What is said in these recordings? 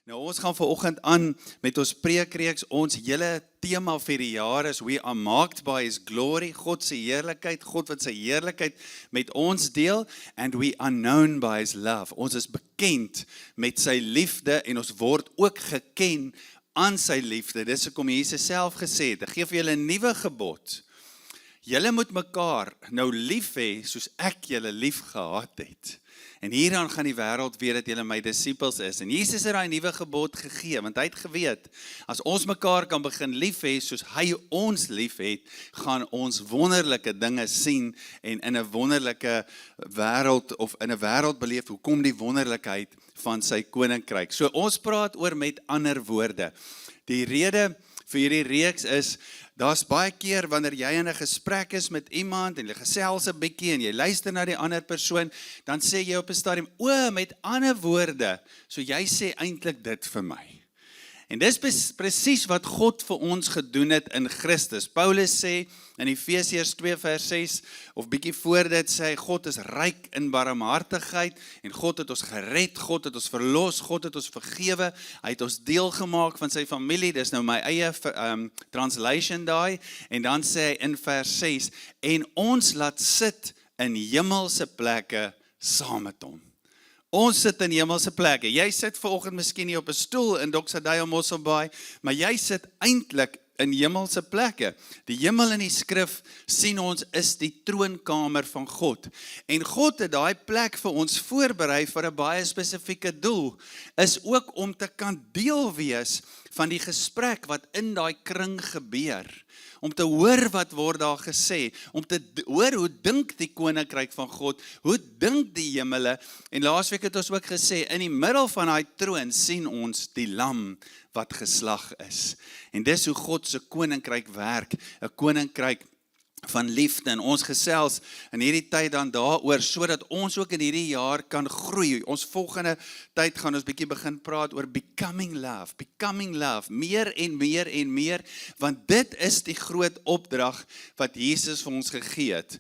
Nou ons gaan vanoggend aan met ons preekreeks. Ons hele tema vir die jaar is We are marked by His glory. God se heerlikheid, God wat sy heerlikheid met ons deel, and we are known by His love. Ons is bekend met sy liefde en ons word ook geken aan sy liefde. Dis hoekom Jesus self gesê het, ek gee vir julle 'n nuwe gebod. Julle moet mekaar nou lief hê soos ek julle lief gehad het. En hieraan gaan die wêreld weet dat julle my disippels is. En Jesus het daai nuwe gebod gegee, want hy het geweet, as ons mekaar kan begin lief hê soos hy ons lief het, gaan ons wonderlike dinge sien en in 'n wonderlike wêreld of in 'n wêreld beleef hoe kom die wonderlikheid van sy koninkryk. So ons praat oor met ander woorde. Die rede vir hierdie reeks is, daar's baie keer wanneer jy in 'n gesprek is met iemand en jy gesels 'n bietjie en jy luister na die ander persoon, dan sê jy op 'n stadium, met ander woorde, so jy sê eintlik dit vir my. En dis presies wat God vir ons gedoen het in Christus. Paulus sê in Efesiërs 2 vers 6, of bietjie voor dit sê, God is ryk in barmhartigheid, en God het ons gered, God het ons verlos, God het ons vergewe, hy het ons deel gemaak van sy familie, dis nou my eie translation daai, en dan sê hy in vers 6, en ons laat sit in hemelse plekke saam met hom. Ons sit in hemelse plekke. Jy sit vanoggend miskien nie op 'n stoel in Doxaday of Mosselbaai, maar jy sit eintlik in hemelse plekke. Die hemel in die skrif sien ons is die troonkamer van God. En God het daai plek vir ons voorberei vir 'n baie spesifieke doel, is ook om te kan deel wees van die gesprek wat in daai kring gebeur. Om te hoor wat word daar gesê, om te hoor hoe dink die koninkryk van God, hoe dink die hemele, en laasweek het ons ook gesê, in die middel van daai troon sien ons die lam wat geslag is. En dis hoe God se koninkryk werk, 'n koninkryk van liefde, en ons gesels in hierdie tyd dan daaroor, sodat ons ook in hierdie jaar kan groei. Ons volgende tyd gaan ons bietjie begin praat oor becoming love, meer en meer en meer, want dit is die groot opdrag wat Jesus vir ons gegee het.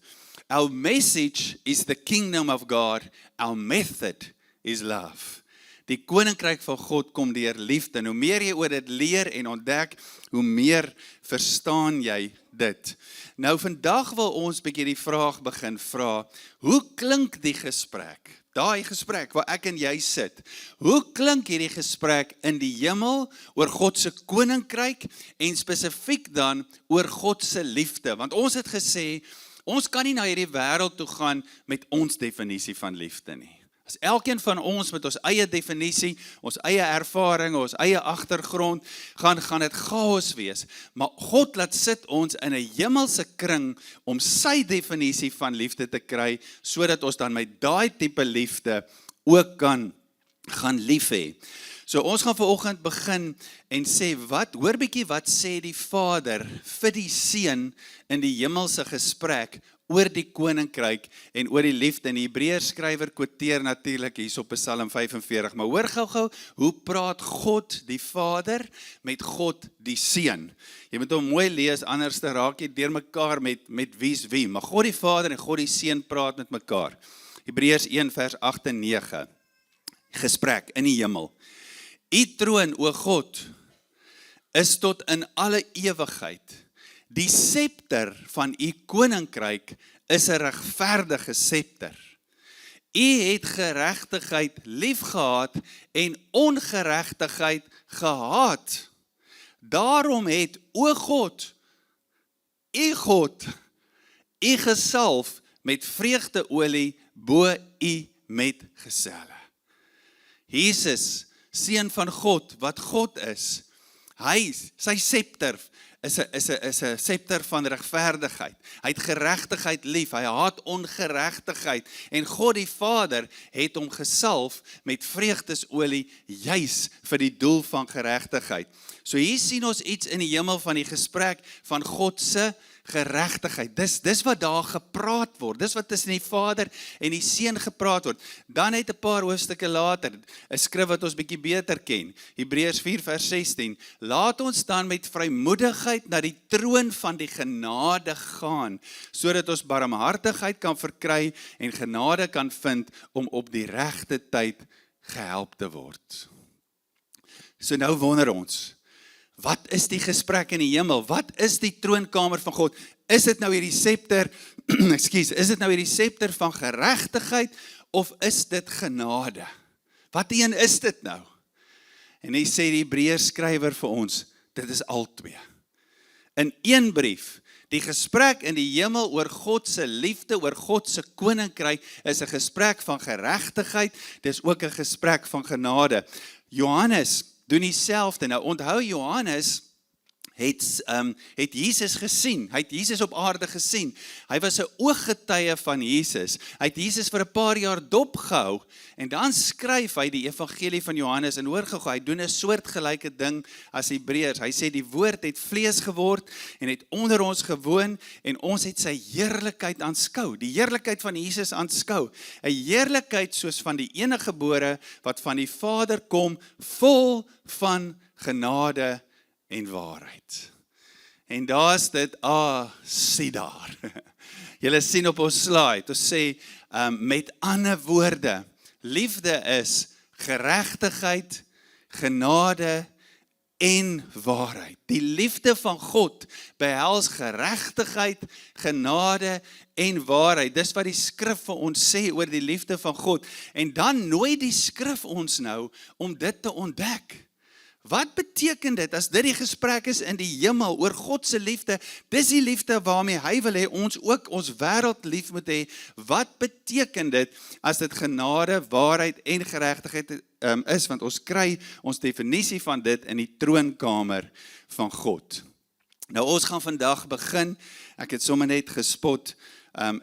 Our message is the kingdom of God, our method is love. Die koninkryk van God kom deur liefde. Hoe meer jy oor dit leer en ontdek, hoe meer verstaan jy dit. Nou vandag wil ons bietjie die vraag begin vra, hoe klink die gesprek? Daai gesprek waar ek en jy sit. Hoe klink hierdie gesprek in die hemel oor God se koninkryk en spesifiek dan oor God se liefde? Want ons het gesê, ons kan nie na hierdie wêreld toe gaan met ons definisie van liefde nie. As elkeen van ons met ons eie definisie, ons eie ervaring, ons eie agtergrond, gaan dit chaos wees. Maar God laat sit ons in 'n hemelse kring om sy definisie van liefde te kry, sodat ons dan met daai tipe liefde ook kan gaan lief hê. So ons gaan vanoggend begin en sê, hoor bietjie wat sê die Vader vir die Seun in die hemelse gesprek oor die koninkryk en oor die liefde. En die Hebreërs skrywer quoteer natuurlik hier op Psalm 45, maar hoor gou-gou, hoe praat God die Vader met God die Seun? Jy moet hom mooi lees, anders raak jy deur mekaar met wie's wie, maar God die Vader en God die Seun praat met mekaar. Hebreërs 1 vers 8 en 9, gesprek in die hemel. U troon, o God, is tot in alle ewigheid. Die scepter van u koninkryk is 'n regverdige scepter. U het geregtigheid liefgehad en ongeregtigheid gehaat. Daarom het, o God, u gesalf met vreugdeolie bo u metgeselle. Jesus, Seun van God, wat God is, sy scepter is 'n scepter van regverdigheid. Hy het geregtigheid lief, hy haat ongeregtigheid, en God die Vader het hom gesalf met vreugdesolie juis vir die doel van geregtigheid. So hier sien ons iets in die hemel van die gesprek van God se geregtigheid. Dis wat daar gepraat word. Dis wat tussen die Vader en die Seun gepraat word. Dan net 'n paar hoofstukke later, 'n skrif wat ons bietjie beter ken. Hebreërs 4 vers 16. Laat ons dan met vrymoedigheid na die troon van die genade gaan, sodat ons barmhartigheid kan verkry en genade kan vind om op die regte tyd gehelp te word. So nou wonder ons, wat is die gesprek in die hemel? Wat is die troonkamer van God? Is dit nou hierdie scepter, is dit nou hierdie scepter van geregtigheid, of is dit genade? Wat een is dit nou? En hy sê die Hebreërs skrywer vir ons, dit is albei. In een brief, die gesprek in die hemel oor God se liefde, oor God se koninkryk, is 'n gesprek van geregtigheid, dis ook 'n gesprek van genade. Johannes doen dieselfde. Nou onthou Johannes het Jesus gesien, hy het Jesus op aarde gesien. Hy was 'n ooggetuie van Jesus. Hy het Jesus vir 'n paar jaar dopgehou en dan skryf hy die evangelie van Johannes en hoor gou, hy doen 'n soortgelyke ding as Hebreërs. Hy sê die woord het vlees geword en het onder ons gewoon en ons het sy heerlikheid aanskou. Die heerlikheid van Jesus aanskou. 'n Heerlikheid soos van die eniggebore wat van die Vader kom, vol van genade en waarheid. En daar's dit, sien daar. Julle sien op ons slide, ons sê, met ander woorde, liefde is geregtigheid, genade en waarheid. Die liefde van God behels geregtigheid, genade en waarheid. Dis wat die skrif vir ons sê oor die liefde van God. En dan nooi die skrif ons nou om dit te ontdek. Wat beteken dit as dit die gesprek is in die hemel oor God se liefde? Dis die liefde waarmee hy wil hê ons ook ons wêreld lief moet hê. Wat beteken dit as dit genade, waarheid en geregtigheid is? Want ons kry ons definisie van dit in die troonkamer van God. Nou ons gaan vandag begin. Ek het sommer net gespot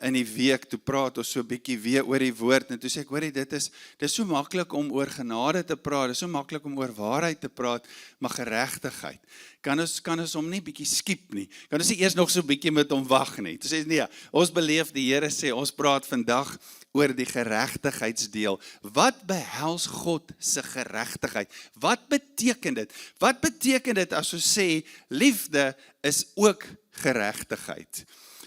in die week, toe praat ons so 'n bietjie weer oor die woord, en toe sê ek, hoorie, dit is so maklik om oor genade te praat, dit is so maklik om oor waarheid te praat, maar geregtigheid, kan ons hom nie bietjie skiep nie, kan ons nie eers nog so bietjie met hom wag nie, toe sê nee, ons beleef, die Here sê, ons praat vandag oor die geregtigheidsdeel. Wat behels God se geregtigheid? Wat beteken dit? Wat beteken dit as ons sê, liefde is ook geregtigheid?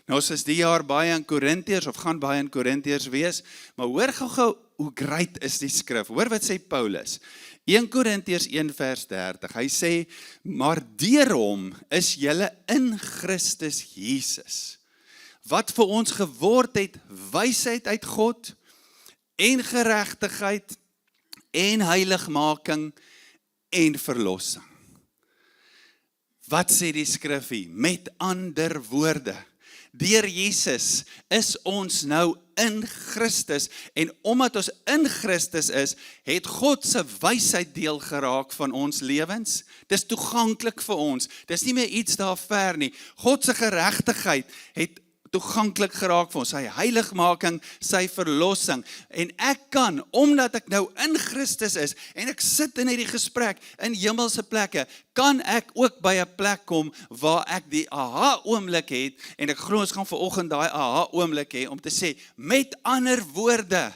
Nou ons is die jaar baie in Korintiërs, of gaan baie in Korintiërs wees, maar hoor gou hoe great is die skrif. Hoor wat sê Paulus, 1 Korintiërs 1 vers 30, hy sê, maar deur hom is julle in Christus Jesus, wat vir ons geword het, wysheid uit God, en geregtigheid, en heiligmaking, en verlossing. Wat sê die skrif hier? Met ander woorde, deur Jesus is ons nou in Christus, en omdat ons in Christus is, het God se wysheid deel geraak van ons lewens. Dis toeganklik vir ons, dis nie meer iets daar ver nie. God se geregtigheid het toeganklik geraak vir ons, sy heiligmaking, sy verlossing, en ek kan, omdat ek nou in Christus is, en ek sit in hierdie gesprek, in hemelse plekke, kan ek ook by 'n plek kom, waar ek die aha-oomblik het, en ek glo ons gaan vanoggend daai aha-oomblik hê, om te sê, met ander woorde,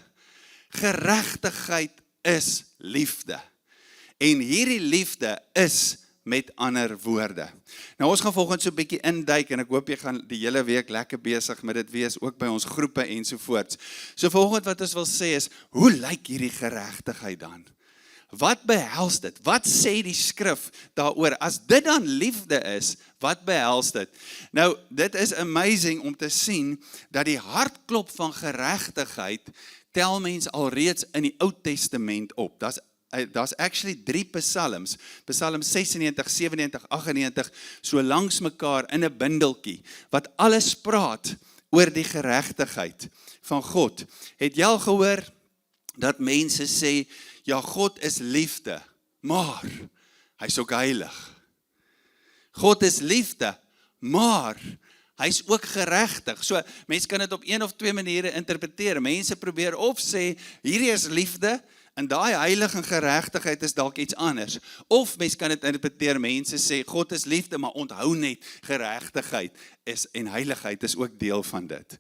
geregtigheid is liefde, en hierdie liefde is met ander woorde. Nou ons gaan volgens so 'n bietjie induik, en ek hoop jy gaan die hele week lekker besig met dit wees, ook by ons groepe ensovoorts. So volgens wat ons wil sê is, hoe lyk hierdie geregtigheid dan? Wat behels dit? Wat sê die skrif daaroor? As dit dan liefde is, wat behels dit? Nou, dit is amazing om te sien, dat die hartklop van geregtigheid, tel mens alreeds in die Ou Testament op. Daar's actually 3 psalms, Psalm 96, 97, 98, so langs mekaar in 'n bundeltjie, wat alles praat oor die geregtigheid van God. Het jy al gehoor dat mense sê, ja, God is liefde, maar hy's ook heilig. God is liefde, maar hy's ook geregtig. So, mense kan dit op 1 of 2 maniere interpreteer. Mense probeer of sê, hierdie is liefde, en daai heilig en geregtigheid is dalk iets anders. Of mens kan dit interpreteer, mense sê, God is liefde, maar onthou net, geregtigheid en heiligheid is ook deel van dit.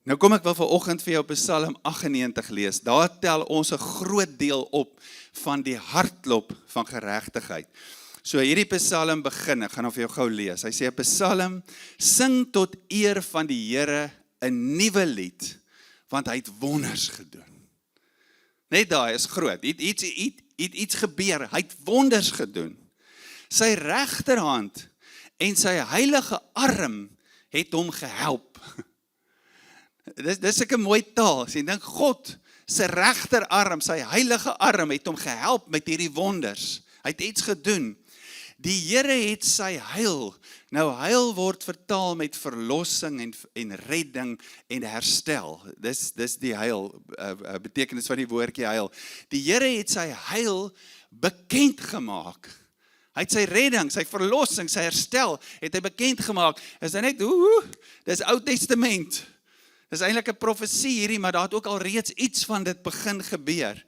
Nou kom ek wel vanoggend vir jou op Psalm 98 lees. Daar tel ons 'n groot deel op van die hartklop van geregtigheid. So hierdie Psalm begin, ek gaan hom vir jou gou lees. Hy sê 'n Psalm, sing tot eer van die Here 'n nuwe lied, want hy het wonders gedoen. Net daai is groot. het iets gebeur, hy het wonders gedoen. Sy regterhand en sy heilige arm het hom gehelp. Dis ek 'n mooi taal, as jy dink God, sy regterarm, sy heilige arm het hom gehelp met hierdie wonders. Hy het iets gedoen. Die Here het sy heil. Nou heil word vertaal met verlossing en redding en herstel. Dis die heil, betekenis van die woordjie heil. Die Here het sy heil bekend gemaak. Hy het sy redding, sy verlossing, sy herstel, het hy bekend gemaak. Is dit net, dis Ou Testament. Dis eintlik 'n profesie hierdie, maar daar het ook al reeds iets van dit begin gebeur.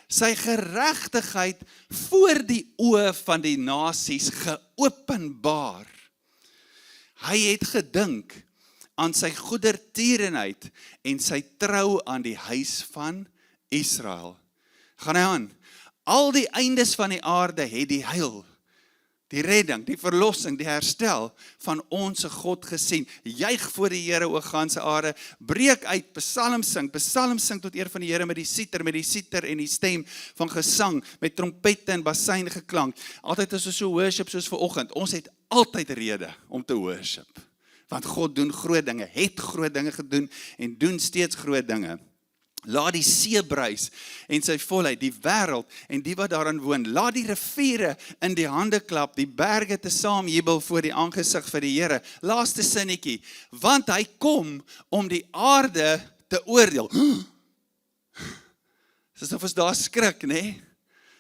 Sy geregtigheid voor die oë van die nasies geopenbaar. Hy het gedink aan sy goedertierenheid en sy trou aan die huis van Israel. Gaan hy aan. Al die eindes van die aarde het die heil, die redding, die verlossing, die herstel van ons God gesien. Juig voor die Here, o ganse aarde, breek uit, psalm sing tot eer van die Here met die siter en die stem van gesang, met trompette en basyn geklank. Altyd as ons so worship soos vanoggend, ons het altyd rede om te worship. Want God doen groot dinge, het groot dinge gedoen en doen steeds groot dinge. Laat die see bruis en sy volheid, die wêreld en die wat daarin woon. Laat die riviere in die hande klap, die berge te saam jubel voor die aangesig vir die Here. Laaste sinnetjie, want hy kom om die aarde te oordeel. Dis asof ons daar skrik, né?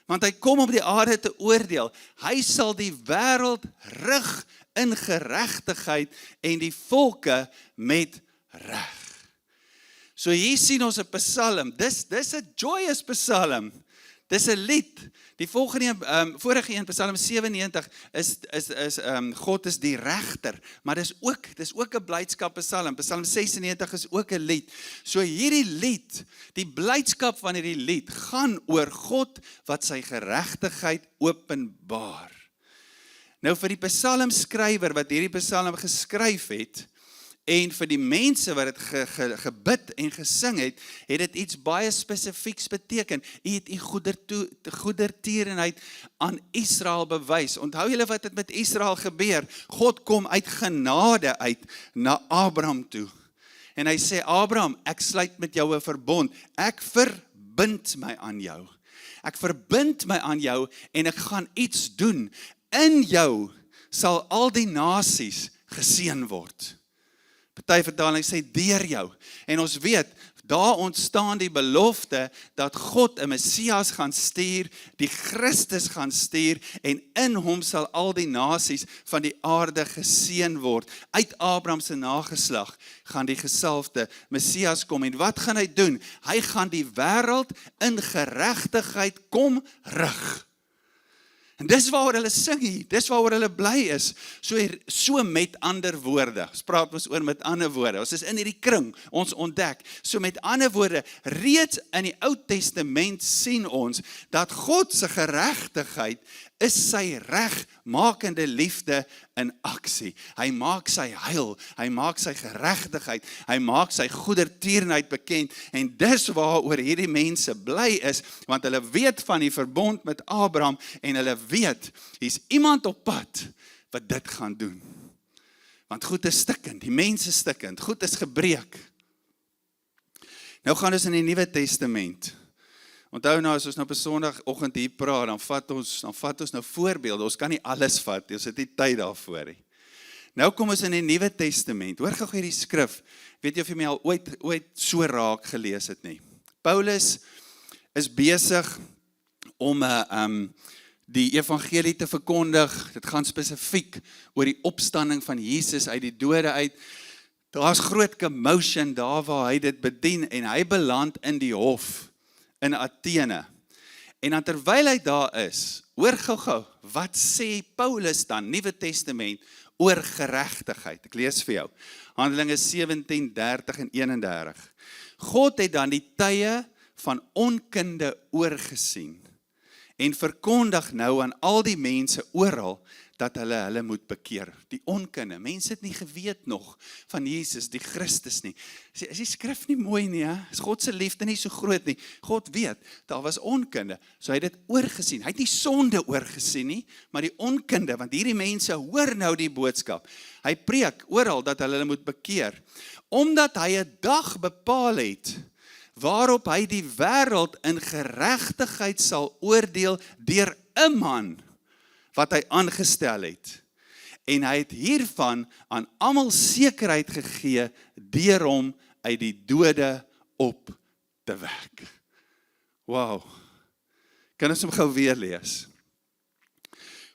Want hy kom om die aarde te oordeel. Hy sal die wêreld rig in geregtigheid en die volke met reg. So hier sien ons 'n psalm, dis 'n joyous psalm, dis 'n lied. Die vorige een, psalm 97, is God is die regter, maar dis ook 'n blydskap psalm. Psalm 96 is ook 'n lied. So hierdie lied, die blydskap van hierdie lied, gaan oor God wat sy geregtigheid openbaar. Nou vir die psalmskrywer wat hierdie psalm geskryf het, en vir die mense wat dit gebid en gesing het dit iets baie spesifieks beteken. U het u goedertierenheid aan Israel bewys. Onthou julle wat het met Israel gebeur? God kom uit genade uit na Abraham toe. En hy sê, Abraham, ek sluit met jou 'n verbond. Ek verbind my aan jou. Ek verbind my aan jou en ek gaan iets doen. In jou sal al die nasies geseën word. Party vertaling sê deur jou. En ons weet, daar ontstaan die belofte dat God 'n Messias gaan stuur, die Christus gaan stuur en in hom sal al die nasies van die aarde geseën word. Uit Abraham se nageslag gaan die gesalfde Messias kom. En wat gaan hy doen? Hy gaan die wêreld in geregtigheid kom rig. En dis waaroor hulle sing hier, dis waaroor hulle bly is, so met ander woorde, ons praat ons oor met ander woorde, ons is in hierdie kring, ons ontdek, so met ander woorde, reeds in die Ou Testament sien ons, dat God se geregtigheid is sy regmakende liefde in aksie. Hy maak sy heil, hy maak sy geregtigheid, hy maak sy goedertierenheid bekend, en dis waaroor hierdie mense bly is, want hulle weet van die verbond met Abraham, en hulle weet, hier's iemand op pad, wat dit gaan doen. Want goed is stikkend, die mens is stikkend, goed is gebreek. Nou gaan ons in die Nuwe Testament. Onthou nou, as ons nou op 'n Sondagoggend hier praat, dan vat ons nou voorbeelde, ons kan nie alles vat, ons het nie tyd daarvoor nie. Nou kom ons in die Nuwe Testament, hoor gou hierdie skrif, weet jy of jy my al ooit so raak gelees het nie. Paulus is besig om die evangelie te verkondig, dit gaan spesifiek oor die opstanding van Jesus uit die dode uit. Daar's groot commotion daar waar hy dit bedien, en hy beland in die hof, in Athene. En dan terwyl hy daar is, hoor gou, wat sê Paulus dan, Nuwe Testament, oor geregtigheid? Ek lees vir jou, Handelinge 17, 30 en 31. God het dan die tye van onkunde oorgesien, en verkondig nou aan al die mense oral, dat hulle moet bekeer. Die onkunde, mense het nie geweet nog van Jesus, die Christus nie. Is die skrif nie mooi nie, hè? Is God se liefde nie so groot nie? God weet, daar was onkunde, so hy het dit oorgesien. Hy het nie sonde oorgesien nie, maar die onkunde, want hierdie mense hoor nou die boodskap. Hy preek oral dat hulle moet bekeer, omdat hy 'n dag bepaal het, waarop hy die wêreld in geregtigheid sal oordeel deur 'n man, wat hy aangestel het. En hy het hiervan aan almal sekerheid gegee, deur hom uit die dode op te wek. Wow. Kan ons hom gou weer lees?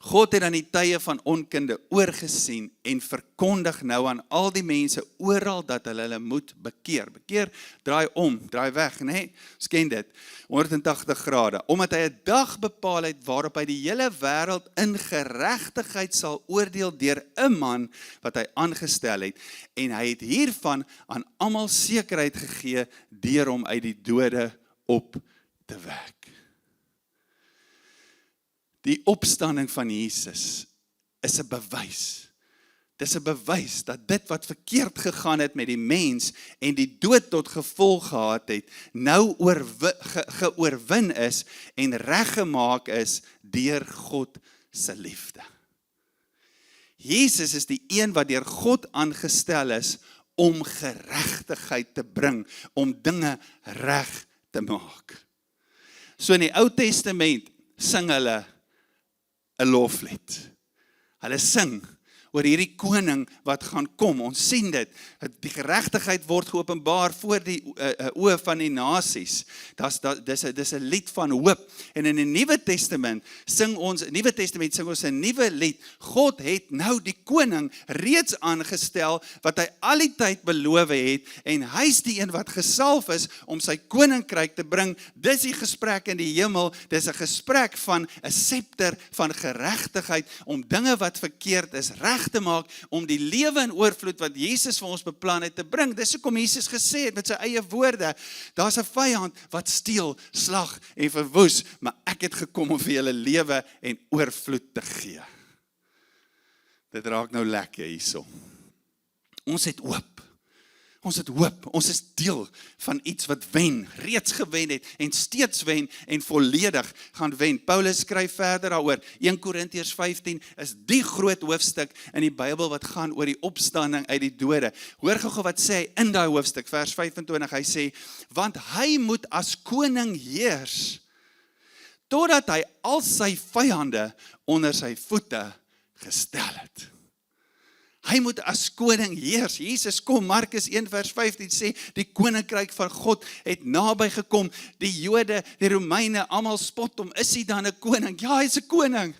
God het aan die tye van onkunde oorgesien en verkondig nou aan al die mense oral dat hulle moet bekeer. Bekeer, draai om, draai weg, nee? Ons ken dit, 180 grade. Omdat hy 'n dag bepaal het waarop hy die hele wêreld in geregtigheid sal oordeel deur 'n man wat hy aangestel het. En hy het hiervan aan almal sekerheid gegee deur hom uit die dode op te wek. Die opstanding van Jesus is 'n bewys. Dis 'n bewys dat dit wat verkeerd gegaan het met die mens en die dood tot gevolg gehad het, nou geoorwin is en reggemaak is deur God se liefde. Jesus is die een wat deur God aangestel is om geregtigheid te bring, om dinge reg te maak. So in die Ou Testament sing hulle 'n loflied. Hulle sing oor hierdie koning wat gaan kom. Ons sien dit. Die geregtigheid word geopenbaar voor die oë van die nasies. Dis 'n lied van hoop. En in die Nuwe Testament sing ons 'n nuwe lied. God het nou die koning reeds aangestel wat hy al die tyd beloof het en hy's die een wat gesalf is om sy koninkryk te bring. Dis die gesprek in die hemel. Dis 'n gesprek van 'n scepter van geregtigheid om dinge wat verkeerd is reg te maak, om die lewe in oorvloed wat Jesus vir ons beplan het te bring. Dis hoekom Jesus gesê het met sy eie woorde, daar's 'n vyand wat steel, slag en verwoes, maar ek het gekom om vir julle lewe en oorvloed te gee. Dit raak nou lekker hierso. Ons het hoop. Ons het hoop, ons is deel van iets wat wen, reeds gewen het en steeds wen en volledig gaan wen. Paulus skryf verder daaroor. 1 Korintiërs 15 is die groot hoofstuk in die Bybel wat gaan oor die opstanding uit die dode. Hoor gou wat sê hy in daai hoofstuk, vers 25, hy sê, want hy moet as koning heers, totdat hy al sy vyande onder sy voete gestel het. Hy moet as koning heers. Jesus kom, Markus 1 vers 15 sê, die koninkryk van God het naby gekom. Die Jode, die Romeine, almal spot hom. Is hy dan 'n koning? Ja, hy's 'n koning.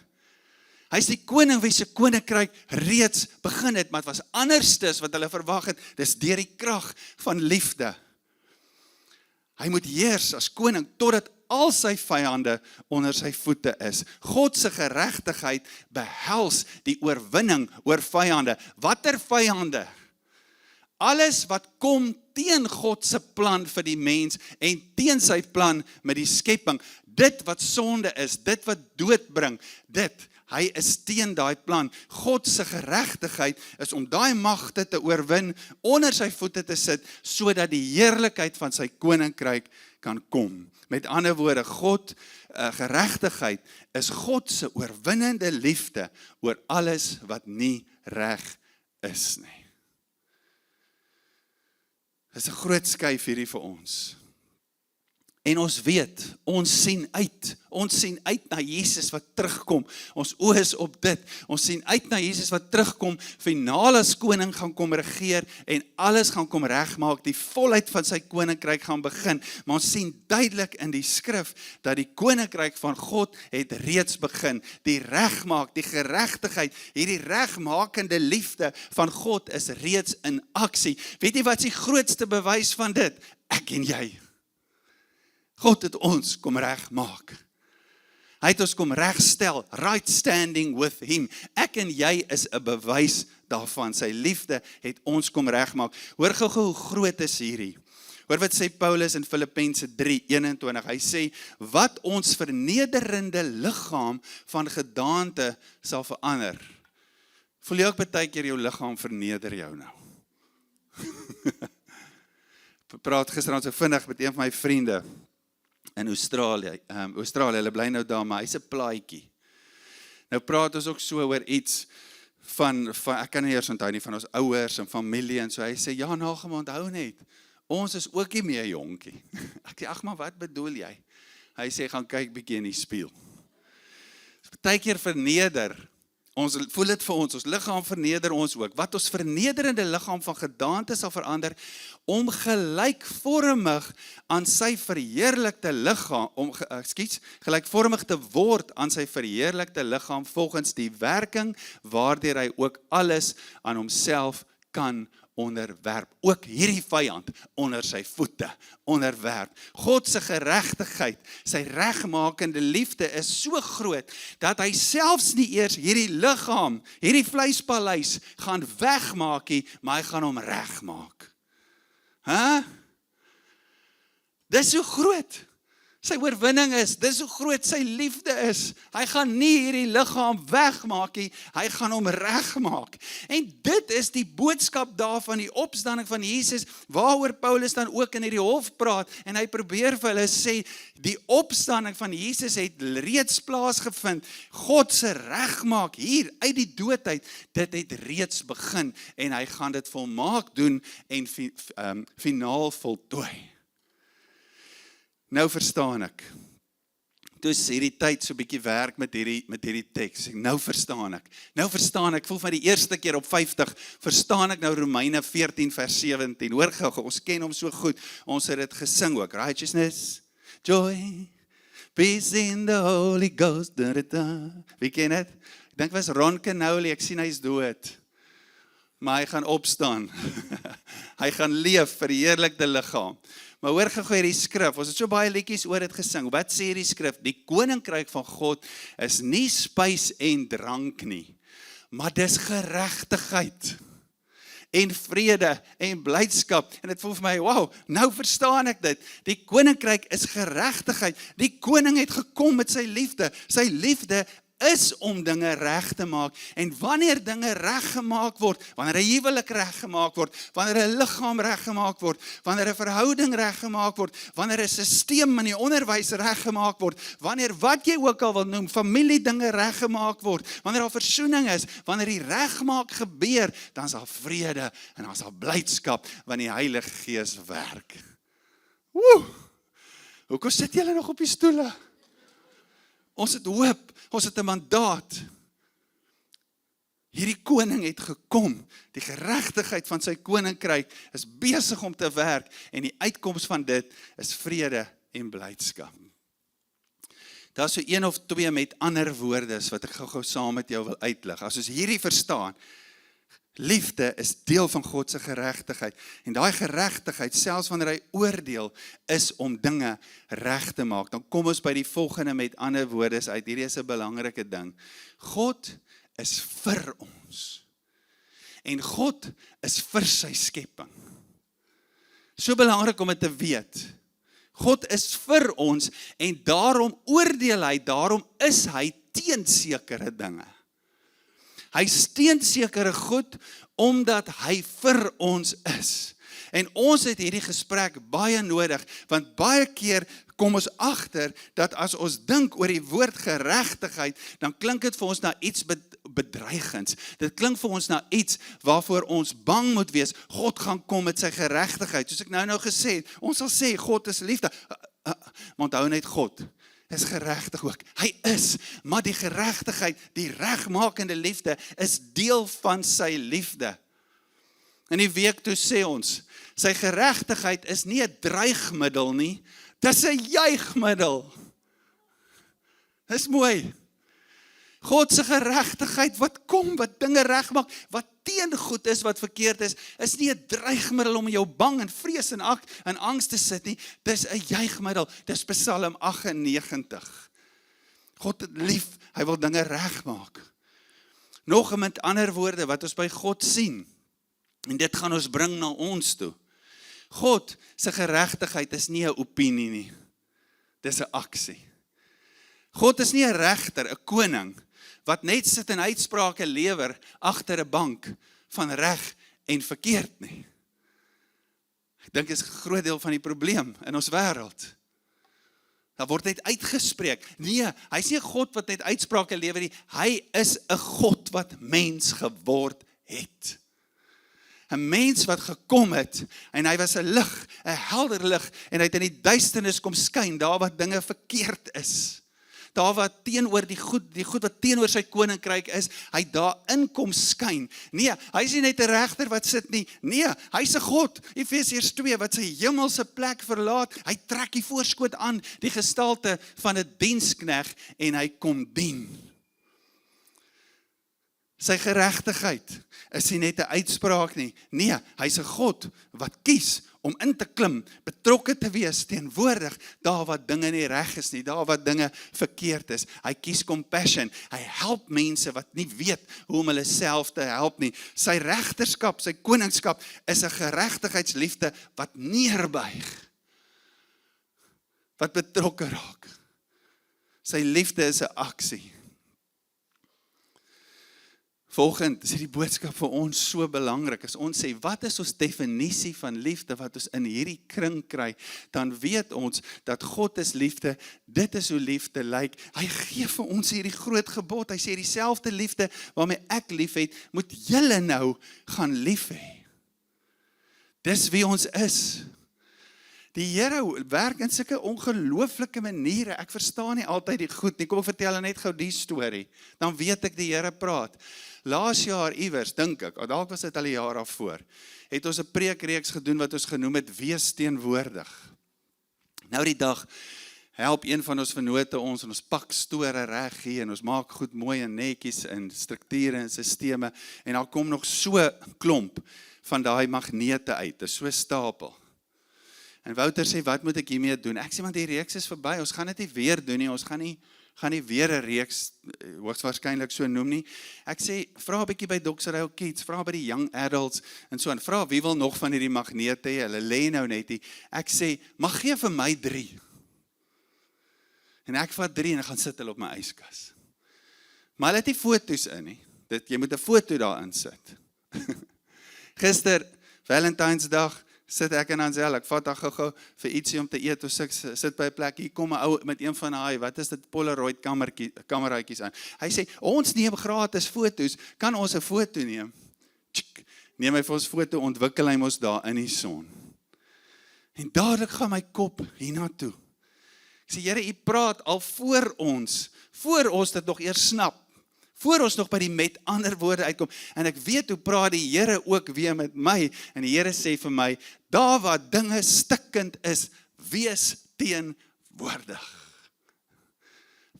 Hy's die koning wie se koninkryk reeds begin het, maar het was anderstes wat hulle verwag het. Dis deur die krag van liefde. Hy moet heers as koning totdat al sy vyande onder sy voete is. God se geregtigheid behels die oorwinning oor vyande. Watter vyande? Alles wat kom teen God se plan vir die mens en teen sy plan met die skepping. Dit wat sonde is, dit wat dood bring, hy is teen daai plan. God se geregtigheid is om daai magte te oorwin, onder sy voete te sit, sodat die heerlikheid van sy koninkryk kan kom. Met ander woorde, God, geregtigheid is God se oorwinnende liefde oor alles wat nie reg is nie. Dis 'n groot skuif hierdie vir ons. En ons weet, ons sien uit na Jesus wat terugkom. Ons oë is op dit. Ons sien uit na Jesus wat terugkom, finaal as koning gaan kom regeer en alles gaan kom regmaak. Die volheid van sy koninkryk gaan begin. Maar ons sien duidelik in die skrif dat die koninkryk van God het reeds begin. Die regmaak, die geregtigheid, hierdie regmakende liefde van God is reeds in aksie. Weet jy wat is die grootste bewys van dit? Ek en jy. God het ons kom regmaak. Hy het ons kom regstel, right standing with him. Ek en jy is 'n bewys daarvan. Sy liefde het ons kom regmaak. Hoor gou hoe groot is hierdie. Hoor wat sê Paulus in Filippense 3:21, hy sê, wat ons vernederende liggaam van gedaante sal verander. Voel jy ook baie keer jou liggaam verneder jou nou? Praat gisterand so vinnig met een van my vriende in Australië, hulle bly nou daar, maar hy's 'n plaatjie. Nou praat ons ook so oor iets van ek kan nie eers onthou nie, van ons ouers en familie en so, hy sê, ja, Nagem, onthou net, ons is ook nie meer jonkie. Ek sê, ag maar wat bedoel jy? Hy sê, gaan kyk bietjie in die spieël. Baie keer verneder, ons voel dit vir ons liggaam verneder ons ook, wat ons vernederende liggaam van gedaante sal verander, om gelykvormig aan sy verheerlikte liggaam, gelykvormig te word aan sy verheerlikte liggaam, volgens die werking, waardeur hy ook alles aan homself kan onderwerp, ook hierdie vyand onder sy voete onderwerp. God se geregtigheid, sy regmakende liefde is so groot, dat hy selfs nie eers hierdie liggaam, hierdie vleispaleis gaan wegmaak nie, maar hy gaan hom regmaak. Dis so groot. Sy oorwinning is, dis hoe groot sy liefde is. Hy gaan nie hierdie liggaam wegmaak nie, hy gaan hom regmaak. En dit is die boodskap daarvan, die opstanding van Jesus, waaroor Paulus dan ook in hierdie hof praat, en hy probeer vir hulle sê, die opstanding van Jesus het reeds plaasgevind, God se regmaak hier, uit die dood uit, dit het reeds begin, en hy gaan dit volmaak doen, en finaal voltooi. Nou verstaan ek. Toe is hierdie tyd so 'n bietjie werk met hierdie teks. Nou verstaan ek. Voel van die eerste keer op 50, verstaan ek nou Romeine 14 vers 17. Hoor gou, ons ken hom so goed. Ons het dit gesing ook. Righteousness, joy, peace in the Holy Ghost. Wie ken dit? Ek dink was Ron Canoli, ek sien hy's dood. Maar hy gaan opstaan. Hy gaan leef, verheerlikte liggaam. Maar hoor gou hierdie skrif, ons het so baie liedjies oor dit gesing. Wat sê hierdie skrif? Die koninkryk van God is nie spys en drank nie, maar dis geregtigheid en vrede en blydskap. En dit voel vir my, wow, nou verstaan ek dit. Die koninkryk is geregtigheid. Die koning het gekom met sy liefde. Sy liefde is om dinge reg te maak. En wanneer dinge reggemaak word, wanneer 'n huwelik reggemaak word, wanneer 'n liggaam reggemaak word, wanneer 'n verhouding reggemaak word, wanneer 'n stelsel in die onderwys reggemaak word, wanneer wat jy ook al wil noem, familiedinge reggemaak word, wanneer daar versoening is, wanneer die regmaak gebeur, dan is daar vrede en dan is daar blydskap, want die Heilige Gees werk. Hoekom sit julle nog op die stoele? Ons het hoop, ons het 'n mandaat. Hierdie koning het gekom, die geregtigheid van sy koninkryk is besig om te werk, en die uitkoms van dit is vrede en blydskap. Daar is so een of twee met ander woorde wat ek gou saam met jou wil uitlig. As ons hierdie verstaan, liefde is deel van God se geregtigheid, en daai geregtigheid, selfs wanneer hy oordeel, is om dinge reg te maak. Dan kom ons by die volgende met ander woorde uit. Hierdie is 'n belangrike ding. God is vir ons, en God is vir sy skepping. So belangrik om dit te weet. God is vir ons, en daarom oordeel hy, daarom is hy teen sekere dinge. Hy steun sekere goed, omdat hy vir ons is. En ons het hierdie gesprek baie nodig, want baie keer kom ons agter, dat as ons dink oor die woord geregtigheid, dan klink dit vir ons na iets bedreigends. Dit klink vir ons na iets, waarvoor ons bang moet wees. God gaan kom met sy geregtigheid. Soos ek nou gesê het, ons sal sê, God is liefde. Maar onthou net, God is geregtig ook. Hy is, maar die geregtigheid, die regmakende liefde, is deel van sy liefde. In die week toe sê ons, sy geregtigheid is nie 'n dreigmiddel nie, dis 'n juigmiddel. Dis mooi. God se geregtigheid wat kom, wat dinge regmaak, wat teengoed is, wat verkeerd is nie 'n dreigmiddel om jou bang en vrees en angs te sit nie, dis 'n juigmiddel. Dis Psalm 98. God het lief, hy wil dinge regmaak. Nog met ander woorde wat ons by God sien, en dit gaan ons bring na ons toe. God se geregtigheid is nie 'n opinie nie. Dis 'n aksie. God is nie 'n regter, 'n koning, wat net sit en uitsprake lewer agter 'n bank van reg en verkeerd nie. Ek dink is 'n groot deel van die probleem in ons wêreld. Daar word net uitgespreek. Nee, hy is nie 'n God wat net uitsprake lewer nie. Hy is 'n God wat mens geword het. 'n Mens wat gekom het, en hy was 'n lig, 'n helder lig, en hy het in die duisternis kom skyn, daar wat dinge verkeerd is. Daar wat teenoor die goed wat teenoor sy koninkryk is, hy daarin kom skyn. Nee, hy is nie net 'n regter wat sit nie. Nee, hy is 'n God. Efesiërs 2 wat sy hemelse plek verlaat, hy trek die voorskoot aan, die gestalte van 'n diensknegt, en hy kom dien. Sy geregtigheid is nie net 'n uitspraak nie. Nee, hy's 'n God wat kies om in te klim, betrokke te wees, teenwoordig, daar wat dinge nie reg is nie, daar wat dinge verkeerd is. Hy kies compassion, hy help mense wat nie weet hoe om hulle self te help nie. Sy regterskap, sy koningskap is 'n geregtigheidsliefde wat neerbuig, wat betrokke raak. Sy liefde is 'n aksie. Volgend is die boodskap vir ons so belangrik. As ons sê, wat is ons definisie van liefde wat ons in hierdie kring kry, dan weet ons dat God is liefde, dit is hoe liefde lyk. Hy gee vir ons hierdie groot gebod. Hy sê dieselfde liefde waarmee ek lief het, moet julle nou gaan lief hê. Dis wie ons is. Die Here werk in sulke ongelooflike maniere. Ek verstaan nie altyd die goed nie. Kom ek vertel net gou die storie. Dan weet ek die Here praat. Laas jaar iewers, dink ek, dalk was dit al 'n jaar af voor, het ons 'n preekreeks gedoen wat ons genoem het Wees teenwoordig. Nou die dag help een van ons vennote ons en ons pak store reg hier en ons maak goed mooi en netjies in strukture en sisteme en daar kom nog so 'n klomp van daai magnete uit, dis so 'n stapel. En Wouter sê, wat moet ek hiermee doen? Ek sê, want die reeks is verby, ons gaan dit nie weer doen nie, ons gaan nie weer 'n reeks, hoogstwaarskynlik so noem nie. Ek sê, vra 'n bietjie by Dr. Rail Kids, vra by die young adults, en so, en vra wie wil nog van hierdie magnete hê, hulle lê nou net nie. Ek sê, mag gee vir my 3. En ek vat 3 en ek gaan sit hulle op my yskas. Maar hulle het nie foto's in nie, jy moet 'n foto daarin sit. Gister, Valentynsdag, sit ek en Ansel, ek vat haar gou vir ietsie om te eet, of sit by 'n plek, hier kom 'n ou met een van daai, wat is dit, Polaroid kameraatjies aan. Hy sê, ons neem gratis foto's, kan ons 'n foto neem? Tjik, neem hy vir ons foto, ontwikkel hy ons daar in die son. En dadelik gaan my kop hiernatoe. Ek sê, Here, U praat al voor ons dit nog eers snap, voor ons nog by die met ander woorde uitkom, en ek weet hoe praat die Here ook weer met my, en die Here sê vir my, daar waar dinge stikkend is, wees teenwoordig.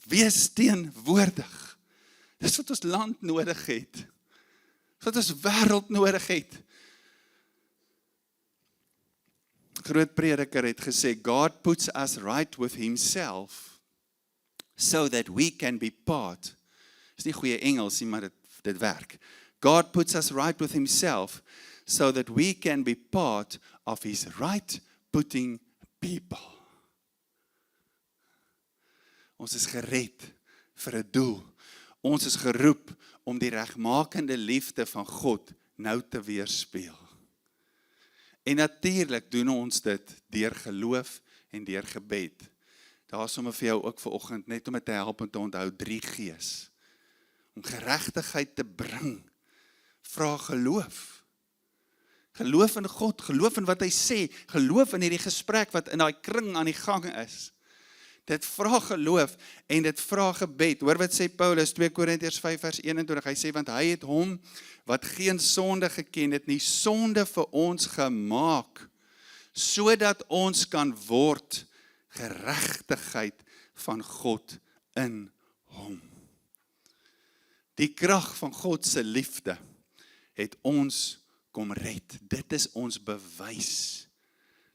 Wees teenwoordig. Dis wat ons land nodig het, wat ons wêreld nodig het. Groot prediker het gesê, God puts us right with himself, so that we can be part. Is nie goeie Engels nie, maar dit werk. God puts us right with himself, so that we can be part of his right-putting people. Ons is gered vir 'n doel. Ons is geroep om die regmakende liefde van God nou te weerspieël. En natuurlik doen ons dit deur geloof en deur gebed. Daar is sommer vir jou ook vanoggend, net om dit te help om te onthou 3 G's. Om geregtigheid te bring, vra geloof. Geloof in God, geloof in wat hy sê, geloof in hierdie gesprek wat in daai kring aan die gang is. Dit vra geloof en dit vra gebed. Hoor wat sê Paulus, 2 Korintiërs 5 vers 21, hy sê, want hy het hom wat geen sonde geken het nie, sonde vir ons gemaak, sodat ons kan word geregtigheid van God in hom. Die krag van God se liefde het ons kom red. Dit is ons bewys.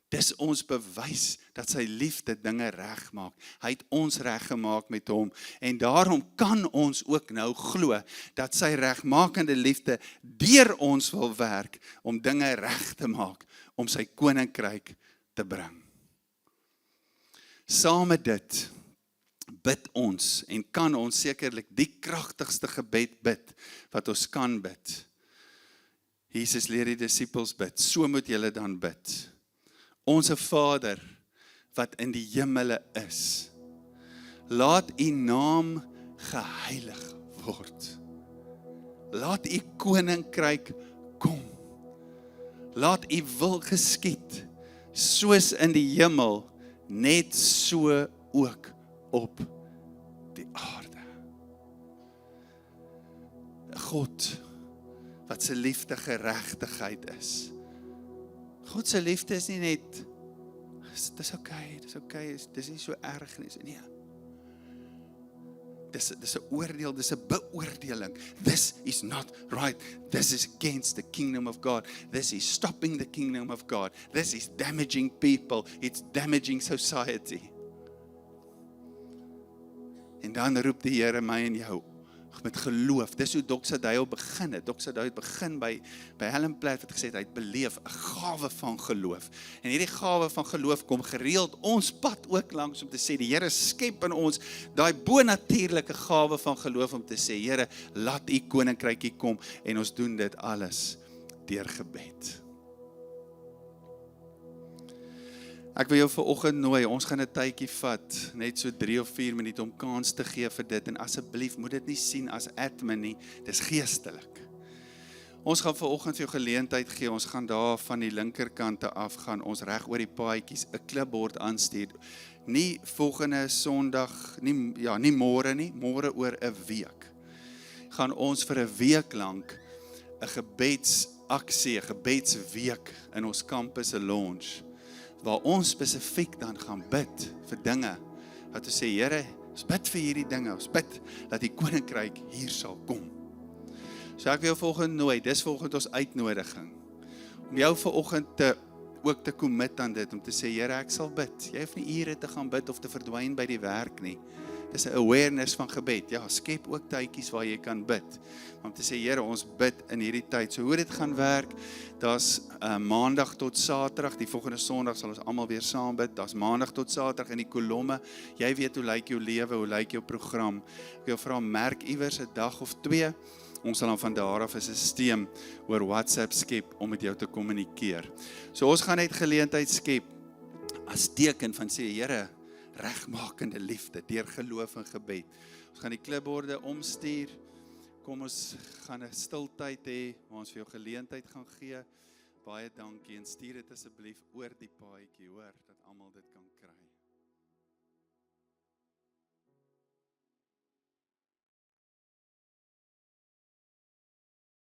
Dis ons bewys dat sy liefde dinge regmaak. Hy het ons reggemaak met hom. En daarom kan ons ook nou glo dat sy regmakende liefde deur ons wil werk om dinge reg te maak. om sy koninkryk te bring. Saam met dit bid ons en kan ons sekerlik die kragtigste gebed bid wat ons kan bid. Jesus leer die disippels bid, so moet julle dan bid. Onse Vader wat in die hemele is, laat u naam geheilig word. Laat u koninkryk kom. Laat u wil geskied, soos in die hemel, net so ook op die aarde. God, wat sy liefde geregtigheid is. God se liefde is nie net, dis okay, dis nie so erg nie, nee. Dis 'n oordeel, dis 'n beoordeling. This is not right. This is against the kingdom of God. This is stopping the kingdom of God. This is damaging people. It's damaging society. En dan roep die Here my en jou met geloof. Dis hoe Dr. Dale begin het. Dr. Dale begin by Helen Platt wat gesê het, hy het beleef 'n gawe van geloof. En hierdie gawe van geloof kom gereeld ons pad ook langs om te sê, die Here skep in ons daai bonatuurlike gawe van geloof om te sê, Here, laat u koninkrykie kom en ons doen dit alles deur gebed. Ek wil jou vanoggend nooi, ons gaan 'n tydjie vat, net so 3 of 4 minute om kans te gee vir dit, en asseblief moet dit nie sien as admin nie, dis geestelik. Ons gaan vanoggend vir jou geleentheid gee, ons gaan daar van die linkerkante af gaan, ons reg oor die paadjies 'n klipbord aanstuur. Nie volgende Sondag, nie môre nie, môre oor 'n week. Gaan ons vir 'n week lank 'n gebedsaksie, 'n gebedsweek in ons campus se lounge, waar ons spesifiek dan gaan bid vir dinge, wat ons sê, Here, ons bid vir hierdie dinge, ons bid dat die koninkryk hier sal kom. So ek wil jou volgende nooi, dis volgende ons uitnodiging, om jou vanoggend ook te commit aan dit, om te sê, Here, ek sal bid. Jy hoef nie ure te gaan bid of te verdwyn by die werk nie. Dis 'n awareness van gebed. Ja, skep ook tydjies waar jy kan bid. Om te sê, Here, ons bid in hierdie tyd. So hoe dit gaan werk, daar's Maandag tot Saterdag, die volgende Sondag sal ons almal weer saam bid. Daar's Maandag tot Saterdag in die kolomme. Jy weet hoe lyk jou lewe, hoe lyk jou program. Ek wil vra, merk iewers 'n dag of 2. Ons sal dan van daar af 'n stelsel oor WhatsApp skep om met jou te kommunikeer. So ons gaan net geleentheid skep as teken van sê, Here, regmakende liefde deur geloof en gebed. Ons gaan die klipborde omstuur. Kom ons gaan 'n stiltyd hê waar ons vir jou geleentheid gaan gee. Baie dankie en stuur dit asseblief oor die paadjie, hoor, dat almal dit kan kry.